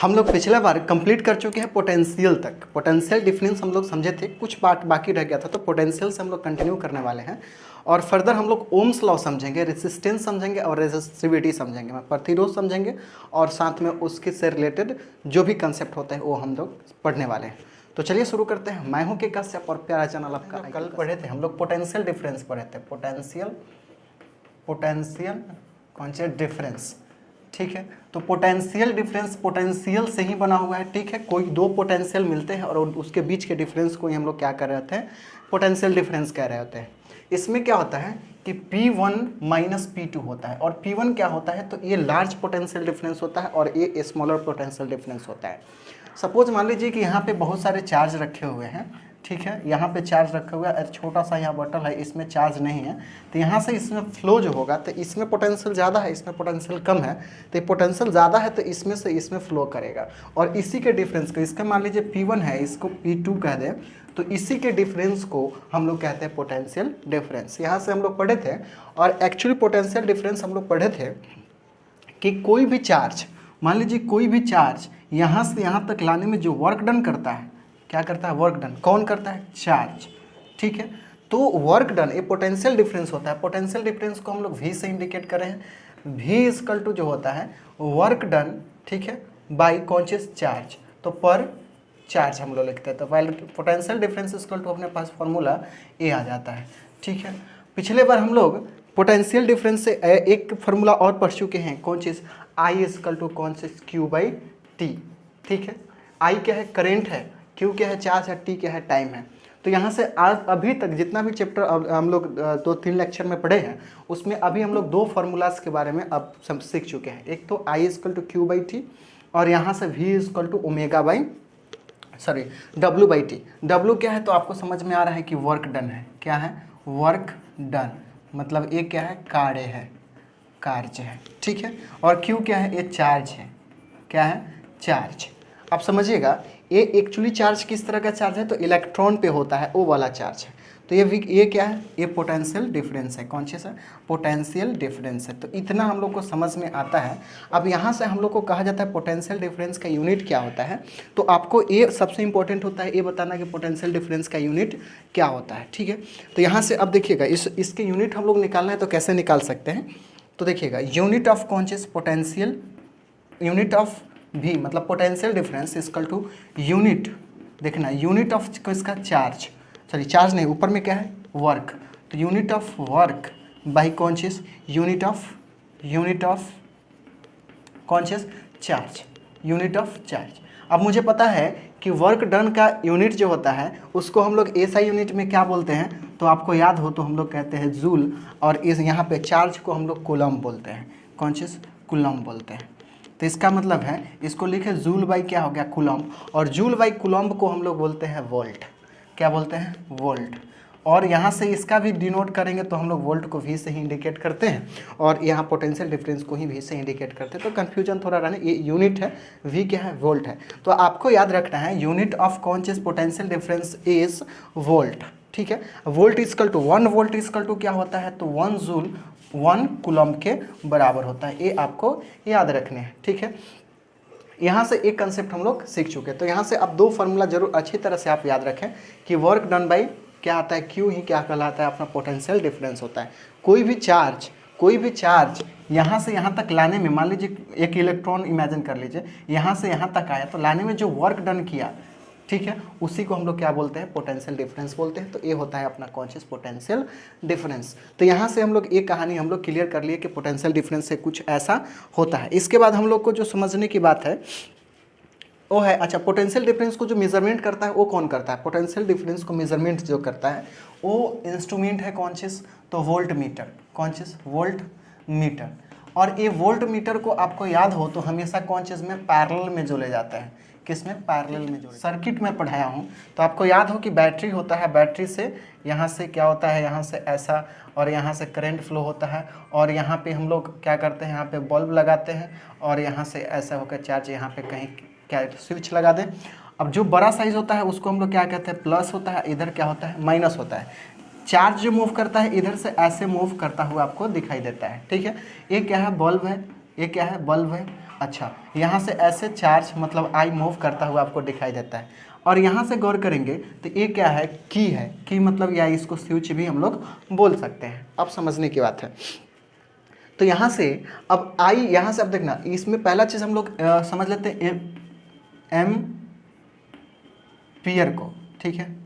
हम लोग पिछला बार कंप्लीट कर चुके हैं पोटेंशियल तक। पोटेंशियल डिफरेंस हम लोग समझे थे, कुछ पार्ट बाकी रह गया था, तो पोटेंशियल से हम लोग कंटिन्यू करने वाले हैं। और फर्दर हम लोग ओम्स लॉ समझेंगे, रेजिस्टेंस समझेंगे और रेजिस्टिविटी समझेंगे, प्रतिरोध समझेंगे, और साथ में उसके से रिलेटेड जो भी कंसेप्ट होता है वो हम लोग पढ़ने वाले हैं। तो चलिए शुरू करते हैं। मैं हूं के कश्यप और प्यारा चैनल आपका। कल पढ़े थे हम लोग पोटेंशियल डिफरेंस पढ़े थे, पोटेंशियल कौन से डिफरेंस, ठीक है। तो पोटेंशियल डिफरेंस पोटेंशियल से ही बना हुआ है, ठीक है। कोई दो पोटेंशियल मिलते हैं और उसके बीच के डिफरेंस को ही हम लोग क्या कर रहे होते हैं, पोटेंशियल डिफरेंस कह रहे होते हैं। इसमें क्या होता है कि P1 माइनस P2 होता है, और P1 क्या होता है, तो ये लार्ज पोटेंशियल डिफरेंस होता है और ये स्मॉलर पोटेंशियल डिफरेंस होता है। सपोज मान लीजिए कि यहाँ पे बहुत सारे चार्ज रखे हुए हैं, ठीक है। यहाँ पे चार्ज रखा हुआ है, छोटा सा यहाँ बॉटल है, इसमें चार्ज नहीं है, तो यहाँ से इसमें फ्लो जो होगा, तो इसमें पोटेंशियल ज़्यादा है, इसमें पोटेंशियल कम है, तो ये पोटेंशियल ज़्यादा है तो इसमें से इसमें फ्लो करेगा। और इसी के डिफरेंस को, इसका मान लीजिए P1 है, इसको P2 कह दें, तो इसी के डिफरेंस को हम लोग कहते हैं पोटेंशियल डिफरेंस। यहाँ से हम लोग पढ़े थे, और एक्चुअली पोटेंशियल डिफरेंस हम लोग पढ़े थे कि कोई भी चार्ज, मान लीजिए कोई भी चार्ज यहाँ से यहाँ तक लाने में जो वर्क डन करता है, क्या करता है, वर्क डन कौन करता है, चार्ज, ठीक है। तो वर्क डन ये पोटेंशियल डिफरेंस होता है। पोटेंशियल डिफरेंस को हम लोग V से इंडिकेट कर रहे हैं। V इक्वल टू जो होता है वर्क डन, ठीक है, बाई कॉन्शियस चार्ज, तो पर चार्ज हम लोग लिखते हैं। तो पोटेंशियल डिफरेंस इक्वल टू अपने पास फॉर्मूला A आ जाता है, ठीक है। पिछले बार हम लोग पोटेंशियल डिफरेंस से एक फार्मूला और पढ़ चुके हैं, कौन चीज़, I equal to conscious Q/T, ठीक है। I क्या है, करेंट है, Q क्या है, चार्ज है, T क्या है, टाइम है। तो यहाँ से आज अभी तक जितना भी चैप्टर हम लोग 2-3 लेक्चर में पढ़े हैं, उसमें अभी हम लोग दो फार्मूलाज के बारे में अब सीख चुके हैं। एक तो I इक्वल टू Q/T, और यहाँ से V equal to W/T। W क्या है, तो आपको समझ में आ रहा है कि वर्क डन है, क्या है, वर्क डन, मतलब ये क्या है, कार्य है, कार्य है, ठीक है। और Q क्या है, ये चार्ज है, क्या है, चार्ज। आप समझिएगा ये एक्चुअली चार्ज किस तरह का चार्ज है, तो इलेक्ट्रॉन पे होता है, वो वाला चार्ज है। तो ये क्या है, ये पोटेंशियल डिफरेंस है, कौन सी सर, पोटेंशियल डिफरेंस है। तो इतना हम लोग को समझ में आता है। अब यहाँ से हम लोग को कहा जाता है पोटेंशियल डिफरेंस का यूनिट क्या होता है, तो आपको ये सबसे इंपॉर्टेंट होता है ये बताना कि पोटेंशियल डिफरेंस का यूनिट क्या होता है, ठीक है। तो यहाँ से अब देखिएगा इसके यूनिट हम लोग निकालना है, तो कैसे निकाल सकते हैं, तो देखिएगा unit of conscious potential, unit of V मतलब potential difference equal to unit, देखना यूनिट ऑफ इसका चार्ज, सॉरी चार्ज नहीं, ऊपर में क्या है, वर्क, तो unit of work by conscious unit of conscious charge, unit of charge. अब मुझे पता है कि वर्क डन का यूनिट जो होता है उसको हम लोग SI यूनिट में क्या बोलते हैं, तो आपको याद हो तो हम लोग कहते हैं जूल, और इस यहाँ पे चार्ज को हम लोग कूलम बोलते हैं, कॉन्शियस कूलम बोलते हैं। तो इसका मतलब है, इसको लिखे जूल बाई क्या हो गया, कूलम, और जूल बाई कूलम को हम लोग बोलते हैं वोल्ट, क्या बोलते हैं, वोल्ट। और यहाँ से इसका भी डिनोट करेंगे तो हम लोग वोल्ट को V से ही इंडिकेट करते हैं, और यहाँ पोटेंशियल डिफरेंस को ही V से इंडिकेट करते हैं। तो कन्फ्यूजन थोड़ा रहने, ये यूनिट है, V क्या है, वोल्ट है। तो आपको याद रखना है unit of conscious potential difference is volt, ठीक है। Volt equal to 1 volt equal to क्या होता है, तो 1 जूल 1 कूलम के बराबर होता है। ये आपको याद रखने हैं, ठीक है। यहाँ से एक कंसेप्ट हम लोग सीख चुके हैं। तो यहाँ से अब दो फार्मूला जरूर अच्छी तरह से आप याद रखें कि वर्क डन बाई क्या आता है, Q ही क्या कहलाता है, अपना पोटेंशियल डिफरेंस होता है। कोई भी चार्ज यहाँ से यहाँ तक लाने में, मान लीजिए एक इलेक्ट्रॉन इमेजिन कर लीजिए, यहाँ से यहाँ तक आया, तो लाने में जो वर्क डन किया, ठीक है, उसी को हम लोग क्या बोलते हैं, पोटेंशियल डिफरेंस बोलते हैं। तो ये होता है अपना कॉन्शियस पोटेंशियल डिफरेंस। तो यहाँ से हम लोग एक कहानी हम लोग क्लियर कर लिए कि पोटेंशियल डिफरेंस से कुछ ऐसा होता है। इसके बाद हम लोग को जो समझने की बात है वो है, अच्छा पोटेंशियल डिफरेंस को जो मेजरमेंट करता है वो कौन करता है, पोटेंशियल डिफरेंस को मेजरमेंट जो करता है वो इंस्ट्रूमेंट है कॉन्शियस, तो volt meter, conscious volt meter. और ये वोल्ट मीटर को आपको याद हो तो हमेशा कॉन्शियस में पैरेलल में जोड़े जाता है, किसमें, पैरेलल में जोड़े। सर्किट में पढ़ाया हूँ तो आपको याद हो कि बैटरी होता है, बैटरी से यहाँ से क्या होता है, यहाँ से ऐसा, और यहाँ से करंट फ्लो होता है, और यहाँ पे हम लोग क्या करते हैं, यहाँ पे बल्ब लगाते हैं, और यहाँ से ऐसा होकर चार्ज यहाँ पे कहीं क्या स्विच लगा दें। अब जो बड़ा साइज होता है उसको हम लोग क्या कहते हैं, प्लस होता है, इधर क्या होता है, माइनस होता है। चार्ज जो मूव करता है इधर से ऐसे मूव करता हुआ आपको दिखाई देता है, ठीक है। ये क्या है, बल्ब है, ये क्या है, बल्ब है, अच्छा, यहाँ से ऐसे चार्ज मतलब आई मूव करता हुआ आपको दिखाई देता है। और यहाँ से गौर करेंगे तो ये क्या है, की है। की मतलब या इसको स्विच भी हम लोग बोल सकते हैं, अब समझने की बात है। तो यहाँ से अब आई, यहाँ से अब देखना, इसमें पहला चीज़ हम लोग समझ लेते हैं एम्पियर को, ठीक है,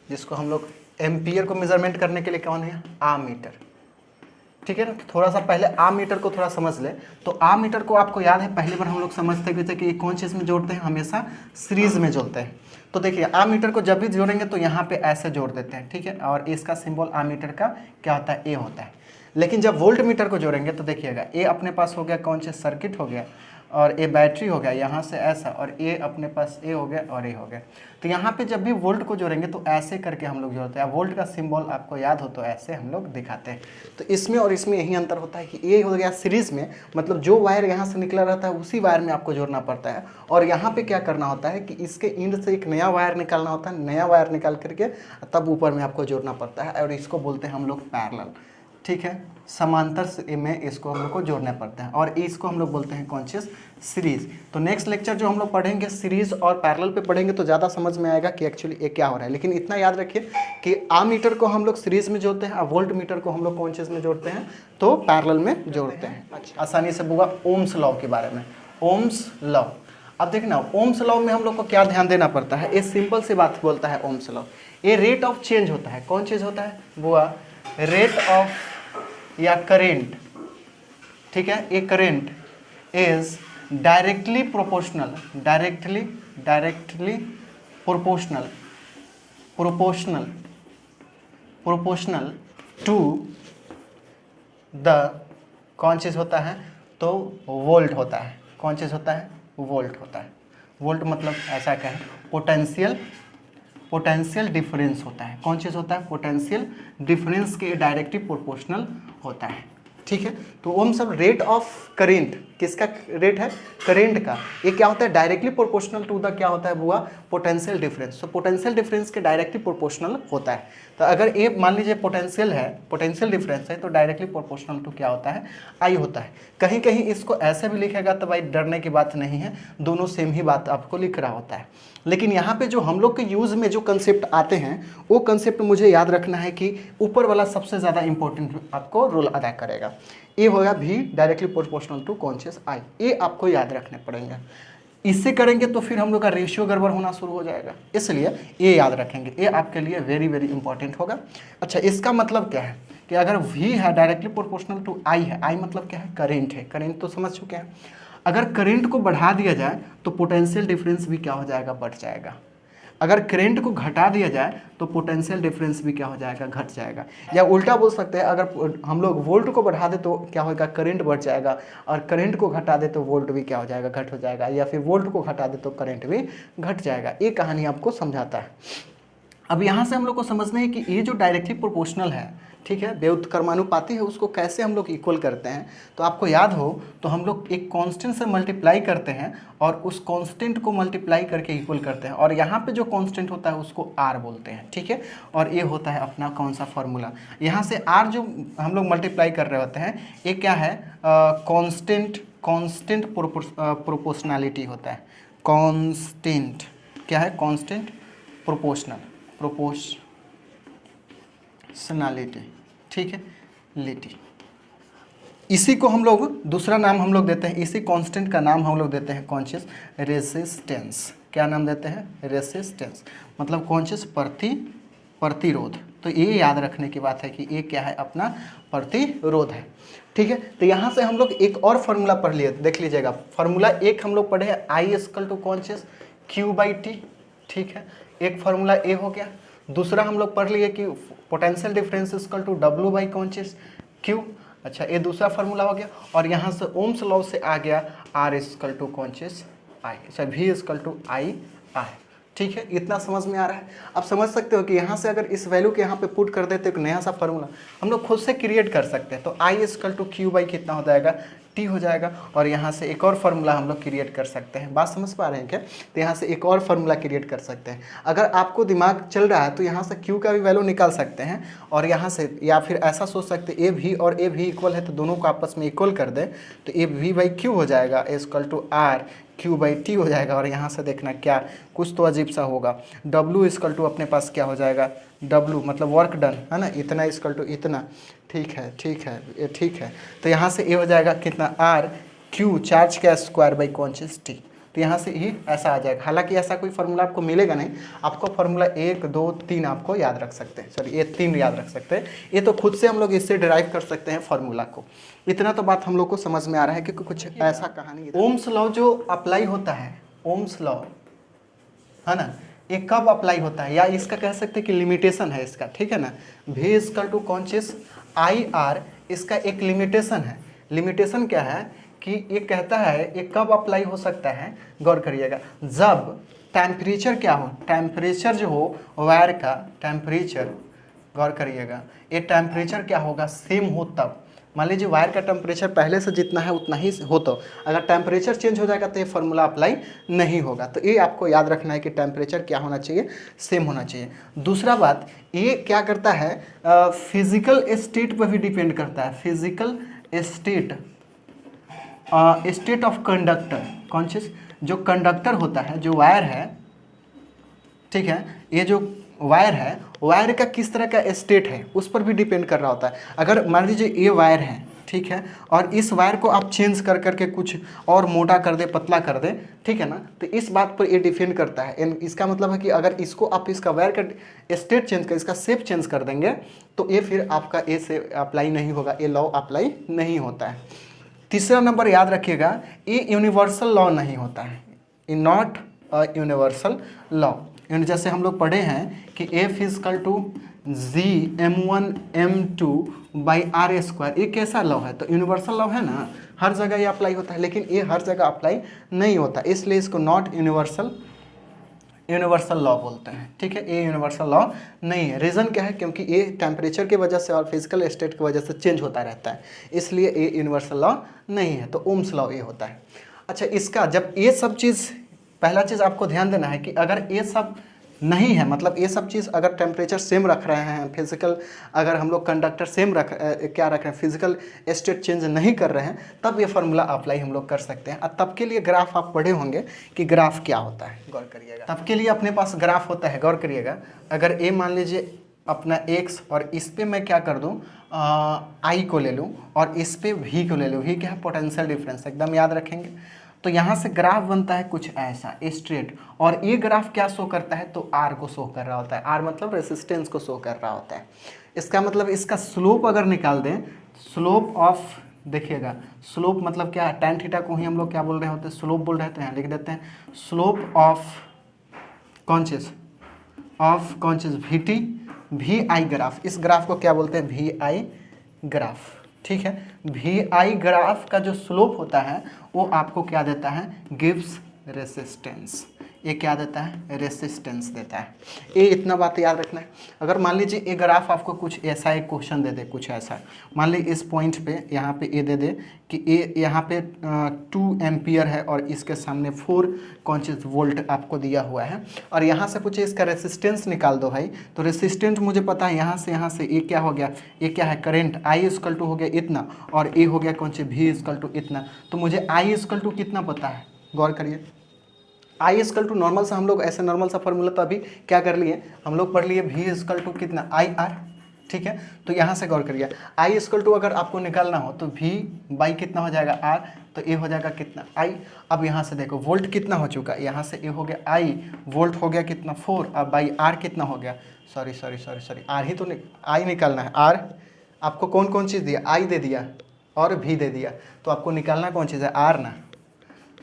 जिसको हम लोग एम्पियर को मेजरमेंट करने के लिए कौन है, आमीटर, ठीक है ना। थोड़ा सा पहले आमीटर को थोड़ा समझ ले। तो आमीटर को आपको याद है पहली बार हम लोग समझते भी थे कि कौन चीज़ में जोड़ते हैं, हमेशा सीरीज में जोड़ते हैं। तो देखिए आमीटर को जब भी जोड़ेंगे तो यहाँ पे ऐसे जोड़ देते हैं, ठीक है, और इसका सिंबल आमीटर का क्या होता है, ए होता है। लेकिन जब वोल्ट मीटर को जोड़ेंगे तो देखिएगा ए अपने पास हो गया कौन सा, सर्किट हो गया, और ए बैटरी हो गया, यहाँ से ऐसा, और ए अपने पास ए हो गया और ए हो गया। तो यहाँ पे जब भी वोल्ट को जोड़ेंगे तो ऐसे करके हम लोग जोड़ते हैं। वोल्ट का सिंबल आपको याद हो तो ऐसे हम लोग दिखाते हैं। तो इसमें और इसमें यही अंतर होता है कि ए हो गया सीरीज में, मतलब जो वायर यहाँ से निकला रहता है उसी वायर में आपको जोड़ना पड़ता है। और यहाँ पे क्या करना होता है कि इसके इंड से एक नया वायर निकालना होता है, नया वायर निकाल करके तब ऊपर में आपको जोड़ना पड़ता है, और इसको बोलते हैं हम लोग पैरेलल, ठीक है, समांतर से में इसको हम लोग को जोड़ना पड़ता है, और इसको हम लोग बोलते हैं कौन चीज़, सीरीज। तो नेक्स्ट लेक्चर जो हम लोग पढ़ेंगे सीरीज और पैरेलल पे पढ़ेंगे तो ज़्यादा समझ में आएगा कि एक्चुअली ये क्या हो रहा है। लेकिन इतना याद रखिए कि आमीटर को हम लोग सीरीज में जोड़ते हैं और वोल्ट मीटर को हम लोग कौन चीज़ में जोड़ते हैं, तो पैरेलल में जोड़ते हैं। अच्छा, आसानी से होगा ओम्स लॉ के बारे में, ओम्स लॉ। अब देखना ओम्स लॉ में हम लोग को क्या ध्यान देना पड़ता है, ये सिंपल सी बात बोलता है ओम्स लॉ। ये रेट ऑफ चेंज होता है, कौन चीज़ होता है बुआ, रेट ऑफ या करेंट, ठीक है, a current is directly proportional, directly proportional to the कौन चीज़ होता है, तो वोल्ट होता है। कौन चीज़ होता है, वोल्ट होता है। वोल्ट मतलब ऐसा क्या है, पोटेंशियल डिफरेंस होता है। कौन चीज़ होता है, पोटेंशियल डिफरेंस के डायरेक्टली प्रोपोर्शनल होता है, ठीक है। तो वो हम सब रेट ऑफ करेंट, किसका रेट है, करेंट का, ये क्या होता है, डायरेक्टली प्रोपोर्शनल टू द क्या होता है बुआ, पोटेंशियल डिफरेंस। तो पोटेंशियल डिफरेंस के डायरेक्टली प्रोपोर्शनल होता है। तो अगर ये मान लीजिए पोटेंशियल है, पोटेंशियल डिफरेंस है, तो डायरेक्टली प्रोपोर्शनल टू क्या होता है, आई होता है। कहीं कहीं इसको ऐसे भी लिखेगा तो भाई डरने की बात नहीं है, दोनों सेम ही बात आपको लिख रहा होता है। लेकिन यहाँ पे जो हम लोग के यूज़ में जो कंसेप्ट आते हैं वो कंसेप्ट मुझे याद रखना है कि ऊपर वाला सबसे ज़्यादा इंपॉर्टेंट आपको रोल अदा करेगा। ये होगा भी directly proportional to conscious I, ये आपको याद रखने पड़ेंगे। इससे करेंगे तो फिर हम लोग का रेशियो गड़बड़ होना शुरू हो जाएगा, इसलिए ये याद रखेंगे, ये आपके लिए वेरी वेरी इंपॉर्टेंट होगा। अच्छा, इसका मतलब क्या है कि अगर V है डायरेक्टली प्रोपोर्शनल टू I है, I मतलब क्या है, करेंट है, करेंट तो समझ चुके हैं। अगर करंट को बढ़ा दिया जाए तो पोटेंशियल डिफरेंस भी क्या हो जाएगा, बढ़ जाएगा। अगर करंट को घटा दिया जाए तो पोटेंशियल डिफरेंस भी क्या हो जाएगा, घट जाएगा। या उल्टा बोल सकते हैं, अगर हम लोग वोल्ट को बढ़ा दे तो क्या होगा, करंट बढ़ जाएगा, और करंट को घटा दे तो वोल्ट भी क्या हो जाएगा, घट हो जाएगा, या फिर वोल्ट को घटा दे तो करंट भी घट जाएगा। ये कहानी आपको समझाता है। अब यहाँ से हम लोग को समझना है कि ये जो डायरेक्टली प्रोपोर्शनल है, ठीक है, व्युत्क्रमानुपाती है, उसको कैसे हम लोग इक्वल करते हैं। तो आपको याद हो तो हम लोग एक कांस्टेंट से मल्टीप्लाई करते हैं और उस कांस्टेंट को मल्टीप्लाई करके इक्वल करते हैं, और यहाँ पे जो कांस्टेंट होता है उसको आर बोलते हैं, ठीक है। और ये होता है अपना कौन सा फॉर्मूला, यहाँ से आर जो हम लोग मल्टीप्लाई कर रहे होते हैं ये क्या है, कांस्टेंट प्रोपोर्शनैलिटी होता है। कांस्टेंट क्या है, कांस्टेंट प्रोपोर्शनैलिटी, ठीक है, लिटी। इसी को हम लोग दूसरा नाम हम लोग देते हैं, इसी कांस्टेंट का नाम हम लोग देते हैं कौन चीज़, रेसिस्टेंस। क्या नाम देते हैं, रेसिस्टेंस, मतलब कौन चीज़, प्रतिरोध। तो ये याद रखने की बात है कि ये क्या है, अपना प्रतिरोध है, ठीक है। तो यहाँ से हम लोग एक और फार्मूला पढ़ लिए, देख लीजिएगा। फार्मूला एक हम लोग पढ़े हैं, I इक्वल टू कौन चीज़, Q/T, ठीक है, एक फार्मूला ए हो गया। दूसरा हम लोग पढ़ लिए कि potential difference equal to W by कौन चीज़, Q। अच्छा, ये दूसरा फार्मूला हो गया। और यहाँ से ओम्स लॉ से आ गया R इक्वल टू कौन चीज़, I, अच्छा V इक्वल टू I, ठीक है। इतना समझ में आ रहा है। आप समझ सकते हो कि यहाँ से अगर इस वैल्यू के यहाँ पे पुट कर देते एक नया सा फार्मूला हम लोग खुद से क्रिएट कर सकते हैं। तो I equal to Q by कितना हो जाएगा, T टी हो जाएगा। और यहाँ से एक और फार्मूला हम लोग क्रिएट कर सकते हैं। बात समझ पा रहे हैं क्या? तो यहाँ से एक और फार्मूला क्रिएट कर सकते हैं। अगर आपको दिमाग चल रहा है तो यहाँ से क्यू का भी वैल्यू निकाल सकते हैं, और यहाँ से या फिर ऐसा सोच सकते हैं ए भी और ए भी इक्वल है तो दोनों को आपस में इक्वल कर दे, तो ए भी बाई क्यू हो जाएगा, A equal to R Q by T हो जाएगा। और यहाँ से देखना क्या कुछ तो अजीब सा होगा, डब्ल्यू इक्वल टू अपने पास क्या हो जाएगा, डब्ल्यू मतलब वर्क डन है ना, इतना इक्वल टू इतना। ठीक है ठीक है ये ठीक है। तो यहाँ से ए हो जाएगा कितना, आर क्यू चार्ज का स्क्वायर बाई कॉन्शियस टी। तो यहाँ से ही ऐसा आ जाएगा। हालांकि ऐसा कोई फार्मूला आपको मिलेगा नहीं, आपको फार्मूला 1 2 3 आपको याद रख सकते हैं, सॉरी ये 3 याद रख सकते हैं। ये तो खुद से हम लोग इससे डिराइव कर सकते हैं फार्मूला को। इतना तो बात हम लोग को समझ में आ रहा है कि कुछ ऐसा कहानी। ओम्स लॉ जो अप्लाई होता है, ओम्स लॉ है ना, ये कब अप्लाई होता है, या इसका कह सकते हैं कि लिमिटेशन है इसका, ठीक है ना। V equal to conscious I R, इसका एक लिमिटेशन है। लिमिटेशन क्या है कि ये कहता है ये कब अप्लाई हो सकता है, गौर करिएगा, जब टेम्परेचर क्या हो, टेम्परेचर जो हो वायर का टेम्परेचर, गौर करिएगा, ये टेम्परेचर क्या होगा, सेम हो तब। मान लीजिए वायर का टेम्परेचर पहले से जितना है उतना ही हो, तो अगर टेम्परेचर चेंज हो जाएगा तो ये फार्मूला अप्लाई नहीं होगा। तो ये आपको याद रखना है कि टेम्परेचर क्या होना चाहिए, सेम होना चाहिए। दूसरा बात, ये क्या करता है, फिजिकल स्टेट पर भी डिपेंड करता है। Physical state, state of conductor, conscious जो कंडक्टर होता है, जो वायर है, ठीक है, ये जो वायर है, वायर का किस तरह का स्टेट है उस पर भी डिपेंड कर रहा होता है। अगर मान लीजिए ये वायर है, ठीक है, और इस वायर को आप चेंज कर करके कुछ और मोटा कर दे, पतला कर दे, ठीक है ना, तो इस बात पर ये डिपेंड करता है। इसका मतलब है कि अगर इसको आप इसका वायर का स्टेट चेंज कर, इसका शेप चेंज कर देंगे तो ये फिर आपका ए से अप्लाई नहीं होगा, ये लॉ अप्लाई नहीं होता है। तीसरा नंबर याद रखिएगा, ये यूनिवर्सल लॉ नहीं होता है, in not a universal law. जैसे हम लोग पढ़े हैं कि F equal to G m1m2 by R square, ये कैसा लॉ है, तो यूनिवर्सल लॉ है ना, हर जगह ये अप्लाई होता है, लेकिन ये हर जगह अप्लाई नहीं होता, इसलिए इसको नॉट यूनिवर्सल लॉ बोलते हैं, ठीक है। ये यूनिवर्सल लॉ नहीं है। रीज़न क्या है, क्योंकि ये टेम्परेचर की वजह से और फिजिकल स्टेट की वजह से चेंज होता रहता है, इसलिए ये यूनिवर्सल लॉ नहीं है। तो ओम्स लॉ ये होता है। अच्छा, इसका जब ये सब चीज़, पहला चीज़ आपको ध्यान देना है कि अगर ये सब नहीं है, मतलब ये सब चीज़ अगर टेम्परेचर सेम रख रहे हैं, फिजिकल अगर हम लोग कंडक्टर सेम रख रहे हैं, फिजिकल स्टेट चेंज नहीं कर रहे हैं, तब ये फार्मूला अप्लाई हम लोग कर सकते हैं। और तब के लिए ग्राफ आप पढ़े होंगे कि ग्राफ क्या होता है, गौर करिएगा। तब के लिए अपने पास ग्राफ होता है, गौर करिएगा। अगर ए मान लीजिए अपना x, और इस पर मैं क्या कर दूँ, आई को ले लूँ, और इस पर वी को ले लूँ। वी क्या है, पोटेंशियल डिफरेंस, एकदम याद रखेंगे। तो यहाँ से ग्राफ बनता है कुछ ऐसा स्ट्रेट, और ये ग्राफ क्या शो करता है, तो आर को शो कर रहा होता है। आर मतलब रेसिस्टेंस को शो कर रहा होता है। इसका मतलब इसका स्लोप अगर निकाल दें, स्लोप ऑफ, देखिएगा स्लोप मतलब क्या है, tan थीटा को ही हम लोग क्या बोल रहे होते हैं, स्लोप बोल रहे होते हैं। लिख देते हैं slope of conscious we T V I graph. इस ग्राफ को क्या बोलते हैं, वी आई ग्राफ, ठीक है। वी आई ग्राफ का जो स्लोप होता है वो आपको क्या देता है, गिव्स रेसिस्टेंस। ये क्या देता है, रेसिस्टेंस देता है। ये इतना बात याद रखना है। अगर मान लीजिए ये ग्राफ आपको कुछ ऐसा एक क्वेश्चन दे दे, कुछ ऐसा, मान लीजिए इस पॉइंट पे यहाँ पे ये दे दे कि ये यहाँ पे 2 एम्पियर है और इसके सामने 4 कॉन्शियस वोल्ट आपको दिया हुआ है, और यहाँ से पूछे इसका रेसिस्टेंस निकाल दो भाई। तो रेसिस्टेंस मुझे पता है, यहाँ से ये क्या हो गया, ये क्या है, करंट आई इक्वल टू हो गया इतना, और ये हो गया कौन सी, वी इक्वल टू इतना। तो मुझे आई इक्वल टू कितना पता है, गौर करिए। आई इक्वल टू नॉर्मल सा हम लोग ऐसे नॉर्मल सा फॉर्मूला तो अभी क्या कर लिए, हम लोग पढ़ लिए वी इक्वल टू कितना, आई आर, ठीक है। तो यहाँ से गौर करिए, आई इक्वल टू अगर आपको निकालना हो तो वी बाई कितना हो जाएगा, आर, तो ये हो जाएगा कितना, आई। अब यहाँ से देखो वोल्ट कितना हो चुका है, यहाँ से ये हो गया आई, वोल्ट हो गया कितना 4, अब बाई आर कितना हो गया, सॉरी आर ही तो आई निकालना है। आर आपको कौन कौन चीज़ दिया, आई दे दिया और भी दे दिया, तो आपको निकालना कौन चीज़ है, आर ना,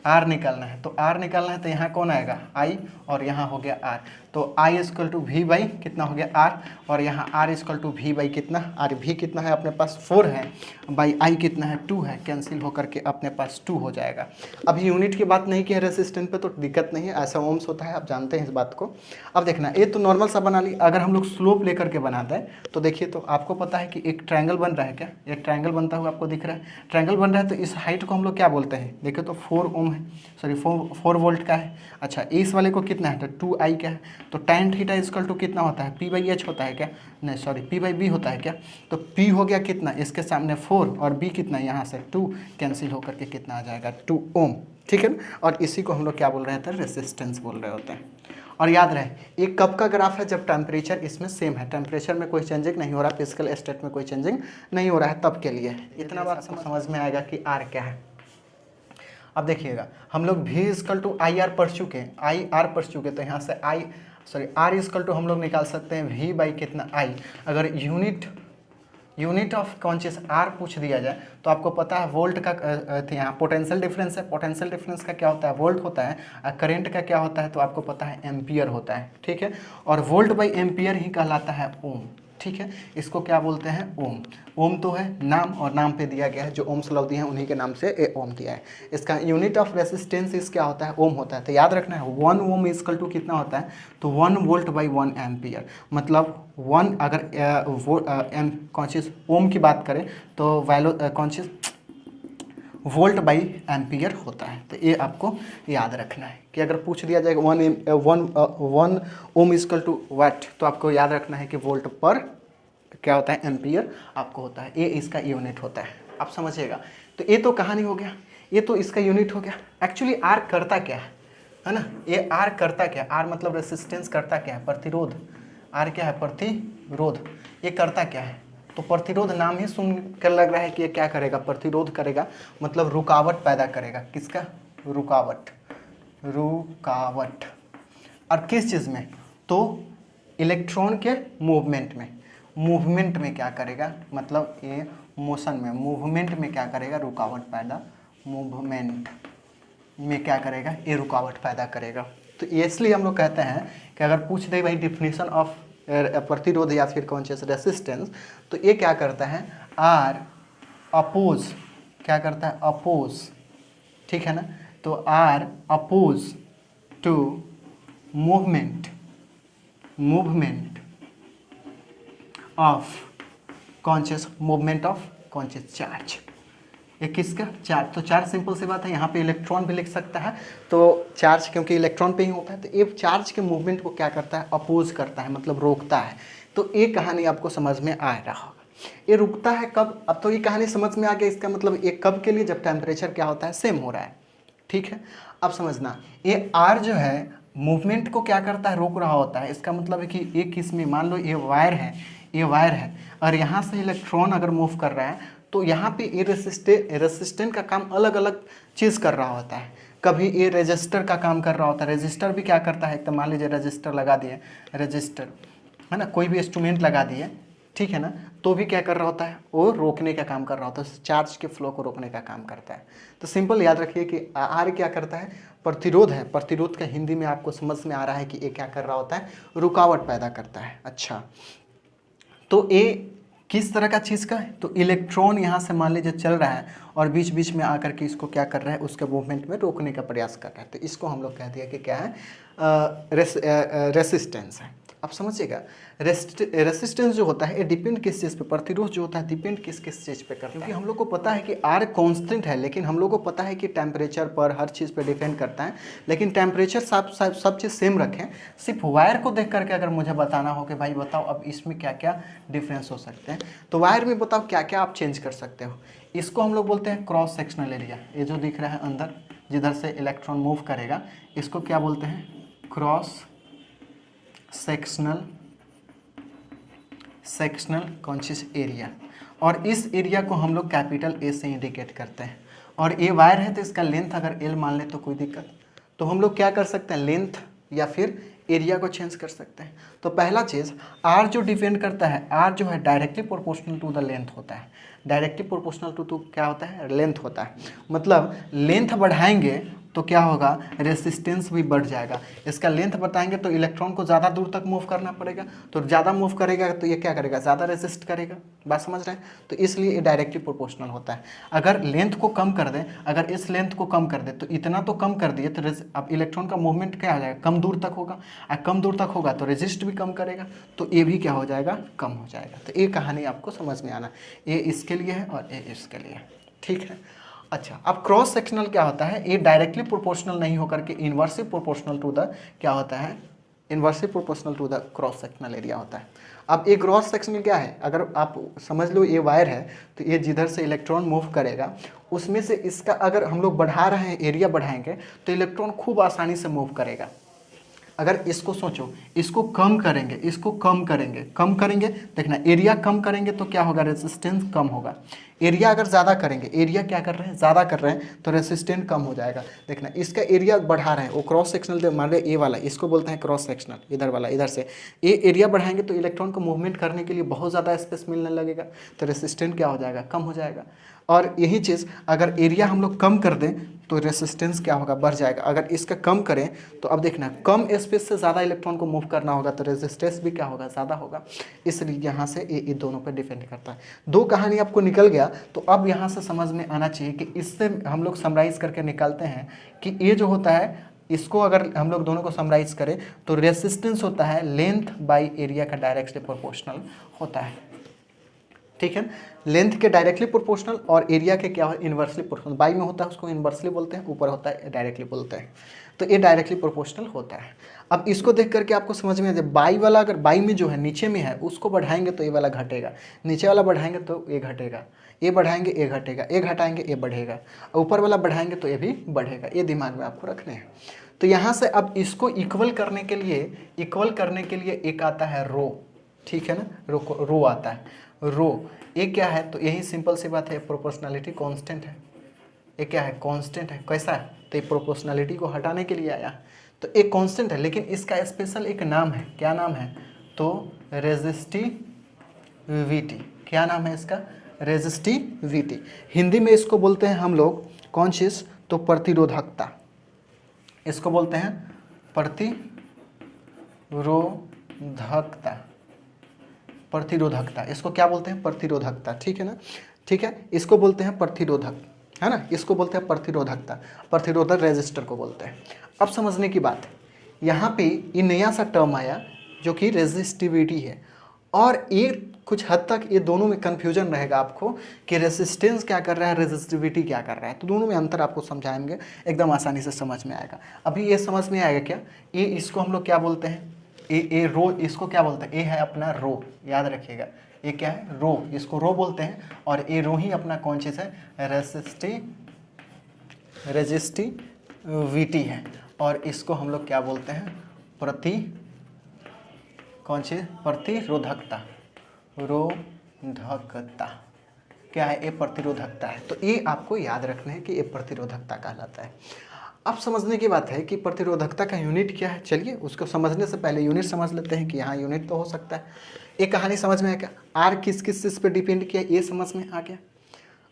आर निकालना है, तो आर निकालना है तो यहाँ कौन आएगा आई, और यहाँ हो गया आर, तो I equal to V by कितना हो गया आर, और यहाँ R equal to V by कितना, आर भी कितना है अपने पास 4 है, बाई आई कितना है 2 है, कैंसिल होकर के अपने पास 2 हो जाएगा। अभी यूनिट की बात नहीं की है रेसिस्टेंस पे, तो दिक्कत नहीं है, ऐसा ओम्स होता है, आप जानते हैं इस बात को। अब देखना ये तो नॉर्मल सा बना ली, अगर हम लोग स्लोप लेकर के बनाते हैं तो देखिए, तो आपको पता है कि एक ट्रायंगल बन रहा है, क्या एक ट्रायंगल बनता हुआ आपको दिख रहा है, ट्रायंगल बन रहा है, तो इस हाइट को हम लोग क्या बोलते हैं, देखिए तो 4 ओम है, सॉरी 4 वोल्ट का है। अच्छा इस वाले को कितना है, तो 2 आई क्या है, तो tan थीटा इक्वल टू कितना होता है, पी बाई एच होता है क्या, नहीं सॉरी पी बाई बी होता है क्या, तो पी हो गया कितना, इसके सामने 4 और बी कितना यहाँ से 2, कैंसिल होकर के कितना आ जाएगा 2 ओम, ठीक है ना। और इसी को हम लोग क्या बोल रहे थे, रेसिस्टेंस बोल रहे होते हैं। और याद रहे एक कब का ग्राफ है, जब टेम्परेचर इसमें सेम है, टेम्परेचर में कोई चेंजिंग नहीं हो रहा, फिजिकल स्टेट में कोई चेंजिंग नहीं हो रहा है, तब के लिए इतना बात समझ में आएगा कि आर क्या है। अब देखिएगा हम लोग v equal to I R पढ़ चुके हैं, आई आर पढ़ चुके, तो यहाँ से आर इक्वल टू हम लोग निकाल सकते हैं v बाई कितना आई। अगर यूनिट ऑफ कौन चीज़ आर पूछ दिया जाए तो आपको पता है वोल्ट का यहाँ पोटेंशियल डिफरेंस है, पोटेंशियल डिफरेंस का क्या होता है वोल्ट होता है, और करंट का क्या होता है तो आपको पता है एम्पियर होता है, ठीक है। और वोल्ट बाई एम्पियर ही कहलाता है ओम, ठीक है। इसको क्या बोलते हैं ओम, ओम तो है नाम, और नाम पे दिया गया है, जो ओम्स लॉ दिए हैं उन्हीं के नाम से ए ओम दिया है। इसका यूनिट ऑफ रेसिस्टेंस इस क्या होता है ओम होता है, तो याद रखना है 1 ओम इक्वल टू कितना होता है, तो 1 वोल्ट बाई 1 एम्पियर, मतलब 1 अगर कौन चीज़ ओम की बात करें तो वैल्यू कौन चीज़ वोल्ट बाई एम्पियर होता है। तो ये आपको याद रखना है कि अगर पूछ दिया जाएगा 1 ओम इक्वल टू वाट, तो आपको याद रखना है कि वोल्ट पर क्या होता है एम्पियर आपको होता है, ये इसका यूनिट होता है, आप समझिएगा। तो ये तो कहानी हो गया, ये तो इसका यूनिट हो गया। एक्चुअली आर करता क्या है ना, ये आर करता क्या है, आर मतलब रेसिस्टेंस करता क्या है, प्रतिरोध, आर क्या है प्रतिरोध, ये करता क्या है, तो प्रतिरोध नाम ही सुन कर लग रहा है कि ये क्या करेगा, प्रतिरोध करेगा, मतलब रुकावट पैदा करेगा, किसका रुकावट, रुकावट। और किस चीज़ में, तो इलेक्ट्रॉन के मूवमेंट में क्या करेगा, मतलब ये मोशन में, मूवमेंट में क्या करेगा, रुकावट पैदा, मूवमेंट में क्या करेगा, ये रुकावट पैदा करेगा। तो इसलिए हम लोग कहते हैं कि अगर पूछ दे भाई डिफिनीशन ऑफ प्रतिरोध या फिर कौन चीज़ रेसिस्टेंस, तो ये क्या करता है आर अपोज, क्या करता है अपोज, ठीक है ना। तो R oppose to movement of conscious, movement of conscious charge, ये किसका चार्ज, तो चार्ज सिंपल सी बात है, यहाँ पे इलेक्ट्रॉन भी लिख सकता है, तो चार्ज क्योंकि इलेक्ट्रॉन पे ही होता है, तो ये चार्ज के मूवमेंट को क्या करता है अपोज करता है, मतलब रोकता है। तो ये कहानी आपको समझ में आ रहा होगा, ये रुकता है कब, अब तो ये कहानी समझ में आ गया, इसका मतलब ये कब के लिए, जब टेम्परेचर क्या होता है सेम हो रहा है, ठीक है। अब समझना ये आर जो है मूवमेंट को क्या करता है रोक रहा होता है, इसका मतलब है कि एक इसमें मान लो ये वायर है, और यहाँ से इलेक्ट्रॉन अगर मूव कर रहा है तो यहाँ पे ये रेसिस्टेंट का काम अलग अलग चीज़ कर रहा होता है, कभी ये रेजिस्टर का काम कर रहा होता है, रेजिस्टर भी क्या करता है, तो मान लीजिए रेजिस्टर लगा दिए, रेजिस्टर है ना, कोई भी इंस्ट्रूमेंट लगा दिए, ठीक है ना, तो भी क्या कर रहा होता है वो रोकने का काम कर रहा होता है, चार्ज के फ्लो को रोकने का काम करता है। तो सिंपल याद रखिए कि आर क्या करता है प्रतिरोध है, प्रतिरोध का हिंदी में आपको समझ में आ रहा है कि ये क्या कर रहा होता है रुकावट पैदा करता है। अच्छा तो ये किस तरह का चीज़ का है, तो इलेक्ट्रॉन यहाँ से मान लीजिए चल रहा है और बीच बीच में आकर के इसको क्या कर रहा है उसके मूवमेंट में रोकने का प्रयास कर रहा है, तो इसको हम लोग कह दिया कि क्या है रेसिस्टेंस है। आप समझिएगा रेसिस्टेंस जो होता है ये डिपेंड किस चीज़ पे, प्रतिरोध जो होता है डिपेंड किस चीज़ पे करता है, क्योंकि हम लोग को पता है कि आर कांस्टेंट है, लेकिन हम लोग को पता है कि टेम्परेचर पर हर चीज़ पे डिपेंड करता है, लेकिन टेम्परेचर सब चीज़ सेम रखें, सिर्फ वायर को देख करके अगर मुझे बताना हो कि भाई बताओ अब इसमें क्या क्या डिफरेंस हो सकते हैं, तो वायर में बताओ क्या क्या आप चेंज कर सकते हो। इसको हम लोग बोलते हैं क्रॉस सेक्शनल एरिया, ये जो दिख रहा है अंदर जिधर से इलेक्ट्रॉन मूव करेगा इसको क्या बोलते हैं क्रॉस सेक्शनल कॉन्शियस एरिया, और इस एरिया को हम लोग कैपिटल ए से इंडिकेट करते हैं। और ये वायर है तो इसका लेंथ अगर एल मान ले तो कोई दिक्कत, तो हम लोग क्या कर सकते हैं लेंथ या फिर एरिया को चेंज कर सकते हैं। तो पहला चीज़ आर जो डिपेंड करता है, आर जो है directly proportional to the length होता है, डायरेक्टली प्रोपोर्शनल टू क्या होता है लेंथ होता है, मतलब लेंथ बढ़ाएंगे तो क्या होगा, रेसिस्टेंस भी बढ़ जाएगा। इसका लेंथ बताएंगे तो इलेक्ट्रॉन को ज़्यादा दूर तक मूव करना पड़ेगा, तो ज़्यादा मूव करेगा तो ये क्या करेगा, ज़्यादा रेसिस्ट करेगा। बात समझ रहे हैं? तो इसलिए ये डायरेक्टली प्रोपोर्शनल होता है। अगर लेंथ को कम कर दें, अगर इस लेंथ को कम कर दें तो इतना तो कम कर दिए तो अब इलेक्ट्रॉन का मूवमेंट क्या हो जाएगा, कम दूर तक होगा, और कम दूर तक होगा तो रेजिस्ट भी कम करेगा, तो ये भी क्या हो जाएगा, कम हो जाएगा। तो ये कहानी आपको समझ में आना, ये इसके लिए है और ये इसके लिए, ठीक है। अच्छा, अब क्रॉस सेक्शनल क्या होता है, ये डायरेक्टली प्रोपोर्शनल नहीं होकर के इनवर्सली प्रोपोर्शनल टू द क्या होता है, inversely proportional to the cross sectional area होता है। अब ये क्रॉस सेक्शनल क्या है, अगर आप समझ लो ये वायर है तो ये जिधर से इलेक्ट्रॉन मूव करेगा उसमें से इसका अगर हम लोग बढ़ा रहे हैं, एरिया बढ़ाएंगे तो इलेक्ट्रॉन खूब आसानी से मूव करेगा। अगर इसको सोचो, इसको कम करेंगे, इसको कम करेंगे, देखना एरिया कम करेंगे तो क्या होगा, रेजिस्टेंस कम होगा। एरिया अगर ज़्यादा करेंगे, एरिया क्या कर रहे हैं, ज़्यादा कर रहे हैं तो रेजिस्टेंस कम हो जाएगा। देखना इसका एरिया बढ़ा रहे हैं, वो क्रॉस सेक्शनल मान रहे ए वाला, इसको बोलते हैं क्रॉस सेक्शनल, इधर वाला, इधर से ये एरिया बढ़ाएंगे तो इलेक्ट्रॉन को मूवमेंट करने के लिए बहुत ज़्यादा स्पेस मिलने लगेगा, तो रेजिस्टेंस क्या हो जाएगा, कम हो जाएगा। और यही चीज़ अगर एरिया हम लोग कम कर दें तो रेसिस्टेंस क्या होगा, बढ़ जाएगा। अगर इसका कम करें तो अब देखना कम स्पेस से ज़्यादा इलेक्ट्रॉन को मूव करना होगा तो रेजिस्टेंस भी क्या होगा, ज़्यादा होगा। इसलिए यहाँ से ये दोनों पर डिपेंड करता है। दो कहानी आपको निकल गया, तो अब यहाँ से समझ में आना चाहिए कि इससे हम लोग समराइज़ करके निकालते हैं कि ये जो होता है, इसको अगर हम लोग दोनों को समराइज़ करें तो रेसिस्टेंस होता है लेंथ बाई एरिया का डायरेक्टली प्रोपोर्शनल होता है, ठीक है। लेंथ के डायरेक्टली प्रोपोर्शनल और एरिया के क्या है, इन्वर्सली प्रोपोर्शनल। बाई में होता है उसको इन्वर्सली बोलते हैं, ऊपर होता है डायरेक्टली बोलते हैं, तो ये डायरेक्टली प्रोपोर्शनल होता है। अब इसको देख करके आपको समझ में आ जाए, बाई वाला अगर बाई में जो है नीचे में है उसको बढ़ाएंगे तो ये वाला घटेगा, नीचे वाला बढ़ाएंगे तो ये घटेगा, ये बढ़ाएंगे ये घटेगा, ये घटाएंगे ये बढ़ेगा, ऊपर वाला बढ़ाएंगे तो ये भी बढ़ेगा। ये दिमाग में आपको रखने हैं। तो यहाँ से अब इसको इक्वल करने के लिए एक आता है रो, ठीक है ना, रो आता है। रो ये क्या है, तो यही सिंपल सी बात है, प्रोपोर्शनलिटी कांस्टेंट है। ये क्या है, कांस्टेंट है। कैसा है, तो ये प्रोपोर्शनलिटी को हटाने के लिए आया, तो एक कांस्टेंट है, लेकिन इसका स्पेशल एक नाम है। क्या नाम है, तो रेजिस्टिविटी। क्या नाम है इसका, रेजिस्टिविटी। हिंदी में इसको बोलते हैं हम लोग कौन चीज़, तो प्रतिरोधकता। इसको बोलते हैं प्रतिरोधकता। इसको क्या बोलते हैं, प्रतिरोधकता, ठीक है ना, ठीक है। इसको बोलते हैं प्रतिरोधक, है ना, इसको बोलते हैं प्रतिरोधकता, प्रतिरोधक रेजिस्टर को बोलते हैं। अब समझने की बात है, यहाँ पे ये नया सा टर्म आया जो कि रेजिस्टिविटी है, और ये कुछ हद तक ये दोनों में कन्फ्यूजन रहेगा आपको कि रेजिस्टेंस क्या कर रहा है, रेजिस्टिविटी क्या कर रहा है, तो दोनों में अंतर आपको समझाएंगे, एकदम आसानी से समझ में आएगा। अभी ये समझ में आएगा क्या, ये इसको हम लोग क्या बोलते हैं, ए रो, इसको क्या बोलते हैं, ए है अपना रो, याद रखिएगा, ये क्या है, रो, इसको रो बोलते हैं, और ए रो ही अपना कौन चीज़ है, रेजिस्टिविटी है, और इसको हम लोग क्या बोलते हैं, प्रतिरोधकता, रोधकता क्या है, ये प्रतिरोधकता है। तो ये आपको याद रखना है कि ये प्रतिरोधकता कहलाता है। अब समझने की बात है कि प्रतिरोधकता का यूनिट क्या है। चलिए उसको समझने से पहले यूनिट समझ लेते हैं कि यहाँ यूनिट तो हो सकता है। एक कहानी समझ में आ गया, आर किस किस चीज़ पे डिपेंड किया, ये समझ में आ गया।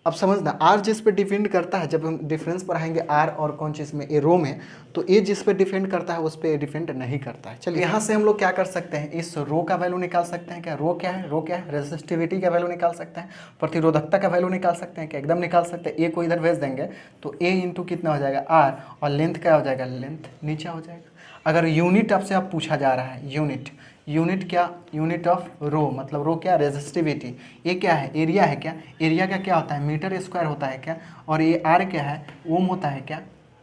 अब समझना, आर जिस पे डिपेंड करता है, जब हम डिफरेंस पढ़ाएंगे आर और कौन चीज़ में, ए रो में, तो ये जिस पे डिपेंड करता है उस पे डिपेंड नहीं करता है। चलिए यहाँ से हम लोग क्या कर सकते हैं, इस रो का वैल्यू निकाल सकते हैं क्या, रो क्या है, रेजिस्टिविटी का वैल्यू निकाल सकते हैं, प्रतिरोधकता का वैल्यू निकाल सकते हैं क्या, एकदम निकाल सकते हैं। ए को इधर भेज देंगे तो ए इंटू कितना हो जाएगा, आर, और लेंथ क्या हो जाएगा, लेंथ नीचे हो जाएगा। अगर यूनिट आपसे आप पूछा जा रहा है, यूनिट क्या, यूनिट ऑफ रो, मतलब रो क्या, रेजिस्टिविटी। ये क्या है, एरिया है क्या, एरिया का क्या होता है, मीटर स्क्वायर होता है क्या, और ये आर क्या है, ओम होता है क्या,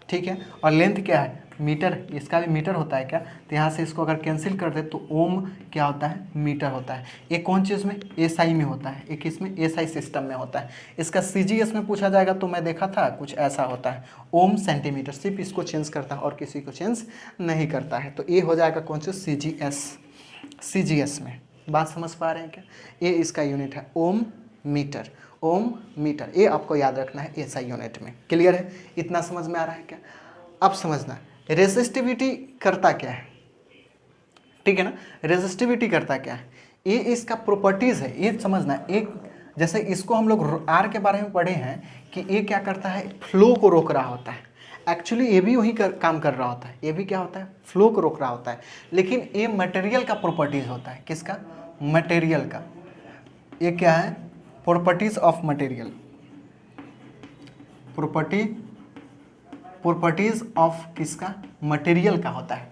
ठीक है। और लेंथ क्या है, मीटर, इसका भी मीटर होता है क्या, तो यहाँ से इसको अगर कैंसिल कर दे तो ओम क्या होता है, मीटर होता है। ये कौन चीज़ में, एसआई में होता है, एक इसमें एसआई सिस्टम में होता है। इसका सीजीएस में पूछा जाएगा तो मैं देखा था कुछ ऐसा होता है, ओम सेंटीमीटर, सिर्फ इसको चेंज करता है और किसी को चेंज नहीं करता है। तो ये हो जाएगा कौन सा, सीजीएस में। बात समझ पा रहे हैं क्या, ये इसका यूनिट है ओम मीटर, ये आपको याद रखना है एसआई यूनिट में। क्लियर है, इतना समझ में आ रहा है क्या। अब समझना रेजिस्टिविटी करता क्या है, ठीक है ना, रेजिस्टिविटी करता क्या है, ये इसका प्रॉपर्टीज़ है, ये समझना। एक जैसे इसको हम लोग आर के बारे में पढ़े हैं कि ये क्या करता है, फ्लो को रोक रहा होता है। एक्चुअली ये भी वही काम कर रहा होता है, ये भी क्या होता है, फ्लो को रोक रहा होता है, लेकिन ये मटेरियल का प्रॉपर्टीज होता है। किसका? मटेरियल का। ये क्या है? Properties of material, properties of किसका? मटेरियल का होता है।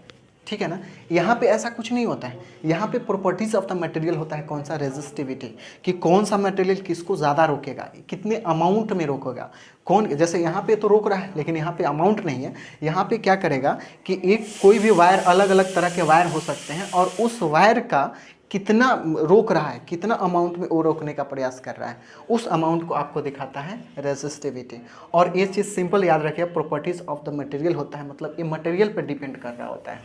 ठीक है ना। यहाँ पे ऐसा कुछ नहीं होता है, यहाँ पे प्रॉपर्टीज ऑफ द मटेरियल होता है। कौन सा? रेजिस्टिविटी, कि कौन सा मटेरियल किसको ज़्यादा रोकेगा, कितने अमाउंट में रोकेगा। कौन, जैसे यहाँ पे तो रोक रहा है लेकिन यहाँ पे अमाउंट नहीं है। यहाँ पे क्या करेगा कि एक कोई भी वायर, अलग अलग तरह के वायर हो सकते हैं, और उस वायर का कितना रोक रहा है, कितना अमाउंट में वो रोकने का प्रयास कर रहा है, उस अमाउंट को आपको दिखाता है रेजिस्टिविटी। और ये चीज़ सिंपल याद रखिए, प्रॉपर्टीज ऑफ द मटेरियल होता है, मतलब ये मटेरियल पे डिपेंड कर रहा होता है।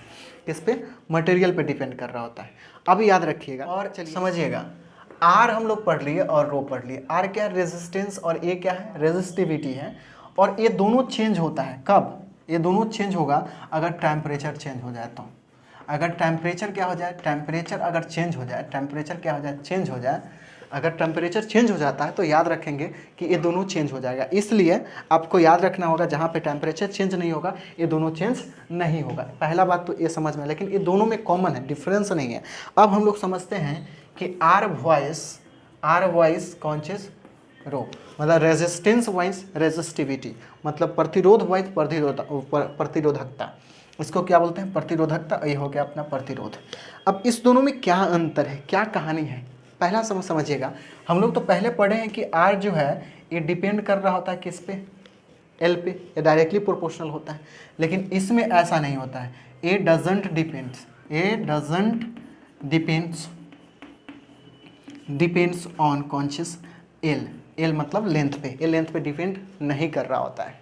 किस पे? मटेरियल पे डिपेंड कर रहा होता है। अब याद रखिएगा और चलिए समझिएगा। आर हम लोग पढ़ लिए और रो पढ़ लिए। आर क्या है? रेजिस्टेंस, और ये क्या है? रेजिस्टिविटी है। और ये दोनों चेंज होता है कब? ये दोनों चेंज होगा अगर टेम्परेचर चेंज हो जाए तो। अगर टेम्परेचर क्या हो जाए, टेम्परेचर अगर चेंज हो जाए, टेम्परेचर क्या हो जाए? चेंज हो जाए। अगर टेम्परेचर चेंज हो जाता है तो याद रखेंगे कि ये दोनों चेंज हो जाएगा। इसलिए आपको याद रखना होगा, जहाँ पे टेम्परेचर चेंज नहीं होगा ये दोनों चेंज नहीं होगा। पहला बात तो ये समझ में, लेकिन ये दोनों में कॉमन है, डिफरेंस नहीं है। अब हम लोग समझते हैं कि आर वॉइस कौन चीज़? रो, मतलब रेजिस्टेंस वाइज रेजिस्टिविटी, मतलब प्रतिरोध वाइज प्रतिरोधकता। इसको क्या बोलते हैं? प्रतिरोधकता। ये हो गया अपना प्रतिरोध। अब इस दोनों में क्या अंतर है, क्या कहानी है, पहला समझिएगा। हम लोग तो पहले पढ़े हैं कि आर जो है ये डिपेंड कर रहा होता है किस पे? एल पे। ये डायरेक्टली प्रोपोर्शनल होता है, लेकिन इसमें ऐसा नहीं होता है। A doesn't depends on conscious L. L मतलब लेंथ पे, ये लेंथ पे डिपेंड नहीं कर रहा होता है।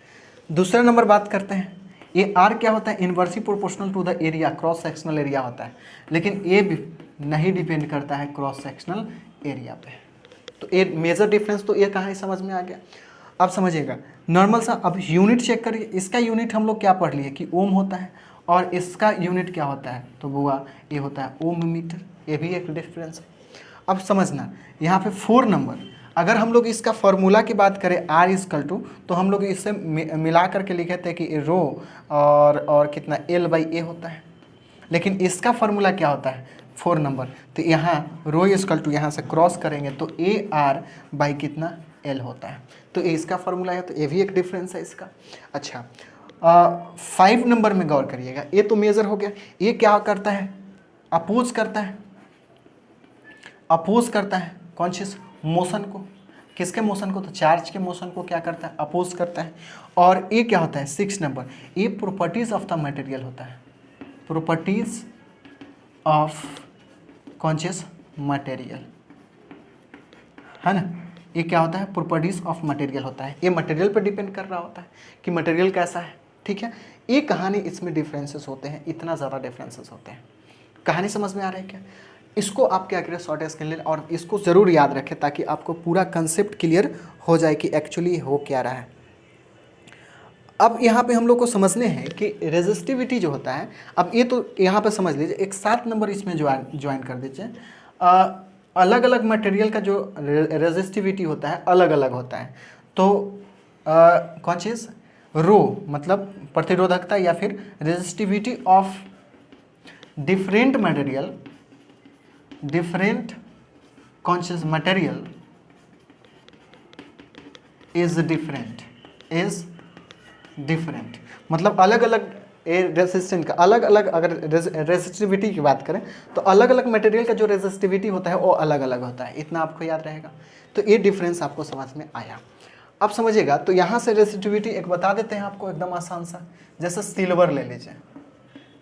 दूसरा नंबर बात करते हैं, ये आर क्या होता है? Inversely proportional to the area, cross sectional area होता है, लेकिन ये भी नहीं डिपेंड करता है क्रॉस सेक्शनल एरिया पे। तो ये मेजर डिफरेंस तो ये कहाँ है, समझ में आ गया। अब समझिएगा नॉर्मल सा। अब यूनिट चेक करिए, इसका यूनिट हम लोग क्या पढ़ लिए कि ओम होता है, और इसका यूनिट क्या होता है? तो बुआ ये होता है ओम मीटर। ये भी एक डिफरेंस है। अब समझना यहाँ पे 4 नंबर, अगर हम लोग इसका फॉर्मूला की बात करें आर इजकल टू, तो हम लोग इससे मिला करके लिखे थे कि रो और कितना एल बाई ए होता है, लेकिन इसका फॉर्मूला क्या होता है? 4 नंबर। तो यहाँ रो इजकल टू यहाँ से क्रॉस करेंगे तो ए आर बाई कितना? एल होता है। तो ये इसका फॉर्मूला है, तो ये भी एक डिफरेंस है इसका। अच्छा 5 नंबर में गौर करिएगा, ये तो मेजर हो गया। ये क्या करता है? अपोज करता है कौन चीज़? मोशन को। किसके मोशन को? तो चार्ज के मोशन को क्या करता है? अपोज करता है। और ये क्या होता है? 6 नंबर, ये प्रॉपर्टीज ऑफ द मटेरियल होता है। प्रॉपर्टीज ऑफ कौन चीज? मटेरियल, है ना। ये क्या होता है? प्रॉपर्टीज ऑफ मटेरियल होता है। ये मटेरियल पर डिपेंड कर रहा होता है कि मटेरियल कैसा है। ठीक है, ये कहानी, इसमें डिफरेंसेस होते हैं, इतना ज़्यादा डिफरेंसेस होते हैं। कहानी समझ में आ रहा है क्या? इसको आप क्या करें, शॉर्ट स्क्रीन ले और इसको ज़रूर याद रखें ताकि आपको पूरा कंसेप्ट क्लियर हो जाए कि एक्चुअली हो क्या रहा है। अब यहाँ पे हम लोग को समझने हैं कि रेजिस्टिविटी जो होता है, अब ये तो यहाँ पे समझ लीजिए, एक 7 नंबर इसमें ज्वाइन कर दीजिए। अलग अलग मटेरियल का जो रेजिस्टिविटी होता है अलग अलग होता है। तो कौन चीज़? रो मतलब प्रतिरोधकता, या फिर resistivity of different conscious material is different, मतलब अलग अलग रेजिस्टेंट का अलग अलग, अगर रेजिस्टिविटी की बात करें तो अलग अलग मटेरियल का जो रेजिस्टिविटी होता है वो अलग अलग होता है। इतना आपको याद रहेगा। तो ये डिफरेंस आपको समझ में आया। अब समझिएगा, तो यहाँ से रेजिस्टिविटी एक बता देते हैं आपको एकदम आसान सा। जैसे सिल्वर ले लीजिए,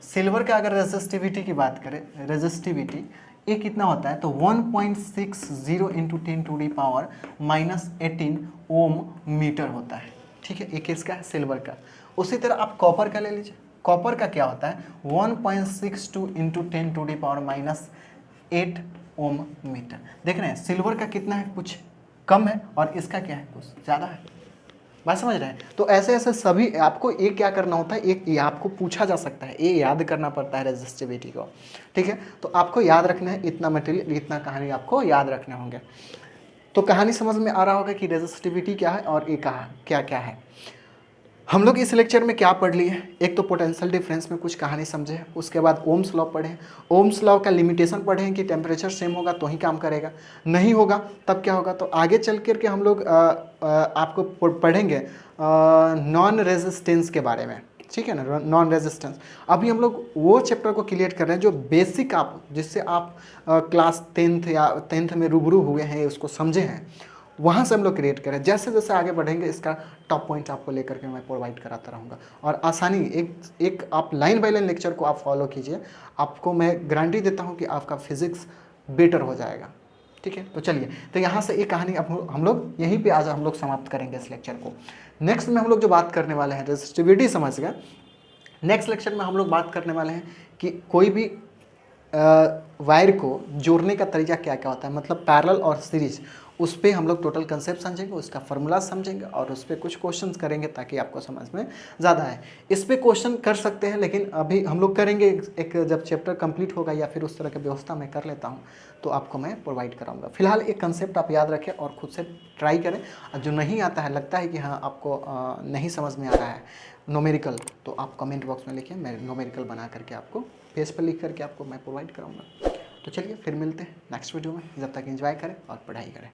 सिल्वर का अगर रेजिस्टिविटी की बात करें, रेजिस्टिविटी ये कितना होता है? तो 1.60 इंटू 10⁻⁻18 ओम मीटर होता है। ठीक है, ये किसका है? सिल्वर का। उसी तरह आप कॉपर का ले लीजिए, कॉपर का क्या होता है? 1.62 इंटू 10⁻⁸ ओम मीटर। देख रहे हैं सिल्वर का कितना है? कुछ कम है, और इसका क्या है? कुछ ज़्यादा है। बात समझ रहे हैं? तो ऐसे ऐसे सभी आपको एक क्या करना होता है, एक ये आपको पूछा जा सकता है, ये याद करना पड़ता है रेजिस्टिविटी को। ठीक है, तो आपको याद रखना है इतना मटेरियल, इतना कहानी आपको याद रखने होंगे। तो कहानी समझ में आ रहा होगा कि रेजिस्टिविटी क्या है और ये क्या क्या है। हम लोग इस लेक्चर में क्या पढ़ लिए, एक तो पोटेंशियल डिफरेंस में कुछ कहानी समझे, उसके बाद ओम्स लॉ पढ़े, ओम्स लॉ का लिमिटेशन पढ़े कि टेम्परेचर सेम होगा तो ही काम करेगा, नहीं होगा तब क्या होगा। तो आगे चल कर के हम लोग आपको पढ़ेंगे नॉन रेजिस्टेंस के बारे में, ठीक है ना, नॉन रेजिस्टेंस। अभी हम लोग वो चैप्टर को क्लियर कर रहे हैं जो बेसिक आप, जिससे आप क्लास 10th या 10th में रूबरू हुए हैं, उसको समझे हैं, वहाँ से हम लोग क्रिएट करें। जैसे जैसे आगे बढ़ेंगे इसका टॉप पॉइंट आपको लेकर के मैं प्रोवाइड कराता रहूँगा। और आसानी एक आप लाइन बाय लाइन लेक्चर को आप फॉलो कीजिए, आपको मैं गारंटी देता हूँ कि आपका फिजिक्स बेटर हो जाएगा, ठीक है। तो चलिए, तो यहाँ से एक कहानी अब हम लोग यहीं पे आज हम लोग समाप्त करेंगे इस लेक्चर को। नेक्स्ट में हम लोग जो बात करने वाले हैं, रेजिस्टिविटी समझ गए। नेक्स्ट लेक्चर में हम लोग बात करने वाले हैं कि कोई भी वायर को जोड़ने का तरीका क्या क्या होता है, मतलब पैरेलल और सीरीज, उस पर हम लोग टोटल कंसेप्ट समझेंगे, उसका फार्मूला समझेंगे और उस पर कुछ क्वेश्चंस करेंगे ताकि आपको समझ में ज़्यादा आए। इस पर क्वेश्चन कर सकते हैं, लेकिन अभी हम लोग करेंगे एक जब चैप्टर कंप्लीट होगा या फिर उस तरह की व्यवस्था मैं कर लेता हूँ तो आपको मैं प्रोवाइड कराऊंगा। फिलहाल एक कंसेप्ट आप याद रखें और खुद से ट्राई करें। और जो नहीं आता है, लगता है कि हाँ आपको नहीं समझ में आ रहा है न्यूमेरिकल, तो आप कमेंट बॉक्स में लिखिए, मैं न्यूमेरिकल बना करके आपको पेज पर लिख करके आपको मैं प्रोवाइड कराऊंगा। तो चलिए फिर मिलते हैं नेक्स्ट वीडियो में, जब तक एंजॉय करें और पढ़ाई करें।